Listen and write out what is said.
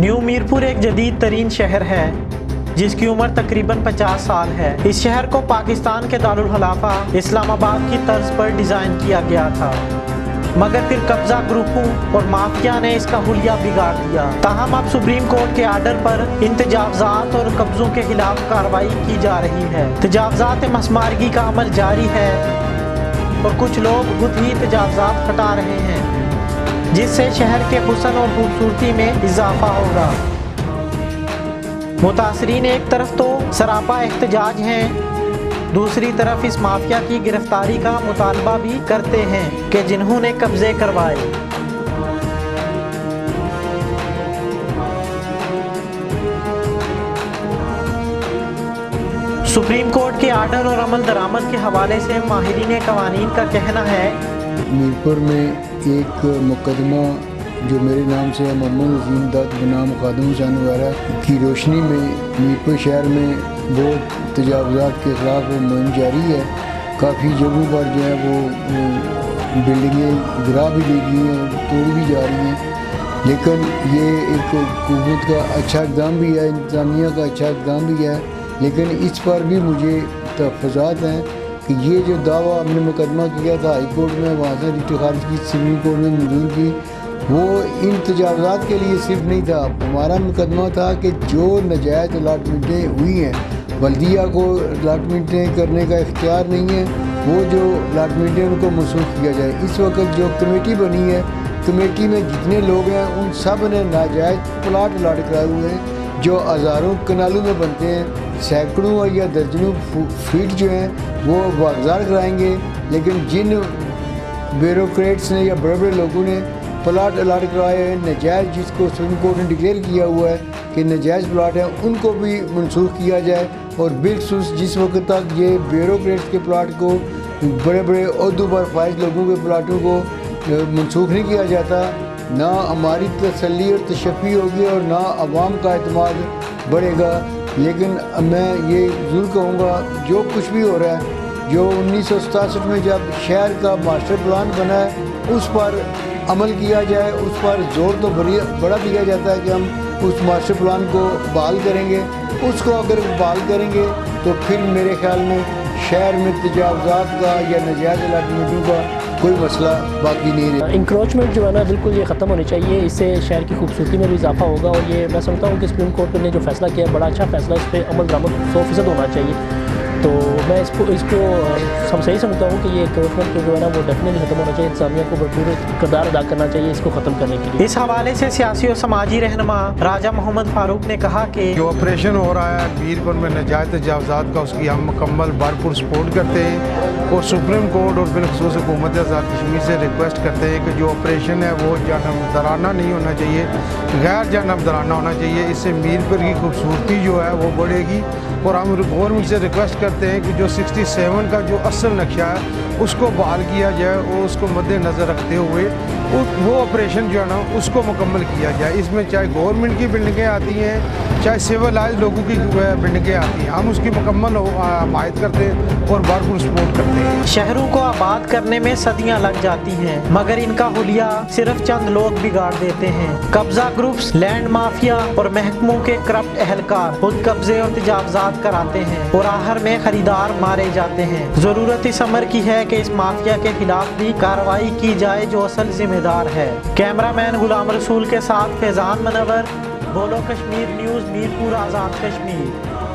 New Mirpur एक जदीद तरीन शहर है जिसकी उम्र तकरीबन 50 साल है। इस शहर को पाकिस्तान के दारुल खिलाफा इस्लामाबाद की तर्ज पर डिज़ाइन किया गया था, मगर फिर कब्जा ग्रुपों और माफिया ने इसका हुलिया बिगाड़ दिया। ताहम अब सुप्रीम कोर्ट के आर्डर पर इन तजावजात और कब्जों के खिलाफ कार्रवाई की जा रही है। तजावजात मसमारगी का अमल जारी है और कुछ लोग खुद ही तजावजात हटा रहे हैं, जिससे शहर के हुस्न और खूबसूरती में इजाफा होगा। मुतासरीन एक तरफ तो सरापा एहतजाज हैं, दूसरी तरफ इस माफिया की गिरफ्तारी का मुतालबा भी करते हैं कि जिन्होंने कब्जे करवाए। सुप्रीम कोर्ट के आर्डर और अमल दरामद के हवाले से माहिरीन कवानीन का कहना है, मीरपुर में एक मुकदमा जो मेरे नाम से है, मोहम्मद अजीम दत्त बनाम खादिम हुसैन वगैरह की रोशनी में मीरपुर शहर में बहुत तजावजात के ख़िलाफ़ वो मुहिम जारी है। काफ़ी जगहों पर जो है वो बिल्डिंगें गिरा भी दी गई हैं, तोड़ी भी जा रही हैं। लेकिन ये एक हुकूमत का अच्छा इक़दाम भी है, इंतज़ामिया का अच्छा इक़दाम भी है, लेकिन इस पर भी मुझे तहफ़्फ़ुज़ात हैं कि ये जो दावा हमने मुकदमा किया था हाई कोर्ट में, वहाँ से रिट खारिज की सुप्रीम कोर्ट में मंजूर की, वो इन तजावजात के लिए सिर्फ नहीं था। हमारा मुकदमा था कि जो नाजायज़ अलाटमेंटें हुई हैं, बल्दिया को अलाटमेंटें करने का इख्तियार नहीं है, वो जो अलाटमेंटें उनको मनसूख किया जाए। इस वक्त जो कमेटी बनी है, कमेटी में जितने लोग हैं उन सब ने नाजायज़ प्लाट अलाट कराए हुए हैं, जो हज़ारों कनालों में बनते हैं। सैकड़ों या दर्जनों फीट जो हैं वो वागजार कराएंगे, लेकिन जिन ब्यूरोक्रेट्स ने या बड़े बड़े लोगों ने प्लाट अलाट कराए हैं नाजायज़, जिसको सुप्रीम कोर्ट ने डिक्लेयर किया हुआ है कि नाजायज़ प्लाट है, उनको भी मनसूख किया जाए। और बिलखुसूस जिस वक्त तक ये ब्यूरोक्रेट्स के प्लाट को, बड़े बड़े ओहदों पर फाइज लोगों के प्लाटों को मनसूख नहीं किया जाता, ना हमारी तसल्ली और तशफ़ी होगी और ना अवाम का एतमाद बढ़ेगा। लेकिन मैं ये ज़रूर कहूँगा, जो कुछ भी हो रहा है, जो 1967 में जब शहर का मास्टर प्लान बना है उस पर अमल किया जाए, उस पर ज़ोर तो बड़ा दिया जाता है कि हम उस मास्टर प्लान को बहाल करेंगे। उसको अगर बहाल करेंगे तो फिर मेरे ख्याल में शहर में तजावजात का या नाजायज़ अलाटमेंटों का कोई मसला बाकी नहीं रहा। इंक्रोचमेंट जो है ना बिल्कुल ये ख़त्म होनी चाहिए, इससे शहर की खूबसूरती में भी इजाफा होगा। और ये मैं समझता हूँ कि सुप्रीम कोर्ट ने जो फैसला किया है बड़ा अच्छा फैसला, इस पर अमल दरामद 100% होना चाहिए। तो मैं इसको हम सही समझता हूँ कि ये इंक्रोचमेंट जो है ना वो डेफिनेटली ख़त्म होना चाहिए। इंतज़ामिया को भरपूर किरदार अदा करना चाहिए इसको ख़त्म करने के लिए। इस हवाले से सियासी और समाजी रहनुमा राजा मोहम्मद फारूक ने कहा कि जो ऑपरेशन हो रहा है मीरपुर में नाजायज़ तजावजात का, उसकी हम मुकम्मल भरपूर सपोर्ट करते हैं और सुप्रीम कोर्ट और बिलखुसूस हुकूमत आज़ाद कश्मीर से रिक्वेस्ट करते हैं कि जो ऑपरेशन है वो जानबदाराना नहीं होना चाहिए, गैर जानबदाराना होना चाहिए। इससे मीरपुर की खूबसूरती जो है वो बढ़ेगी। और हम गवर्नमेंट से रिक्वेस्ट करते हैं कि जो 67 का जो असल नक्शा है उसको बहाल किया जाए और उसको मद्देनज़र रखते हुए वो ऑपरेशन जो है ना उसको मुकम्मल किया जाए। इसमें चाहे गवर्नमेंट की बिल्डिंगें आती हैं, चाहे सिविलाइज लोगों की बिल्डिंगें आती हैं, हम उसकी मुकम्मल हिमायत करते हैं और भरपूर सपोर्ट करते हैं। शहरों को आबाद करने में सदियां लग जाती हैं, मगर इनका हुलिया सिर्फ चंद लोग बिगाड़ देते हैं। कब्जा ग्रुप्स, लैंड माफिया और महकमों के करप्ट अहलकार खुद कब्जे और तजावजात कराते हैं और आखिर में खरीदार मारे जाते हैं। जरूरत इस अमर की है कि इस माफिया के खिलाफ भी कार्रवाई की जाए जो असल जिम्मेदार है। कैमरामैन गुलाम रसूल के साथ फैजान मनवर, बोलो कश्मीर न्यूज़, मीरपुर आज़ाद कश्मीर।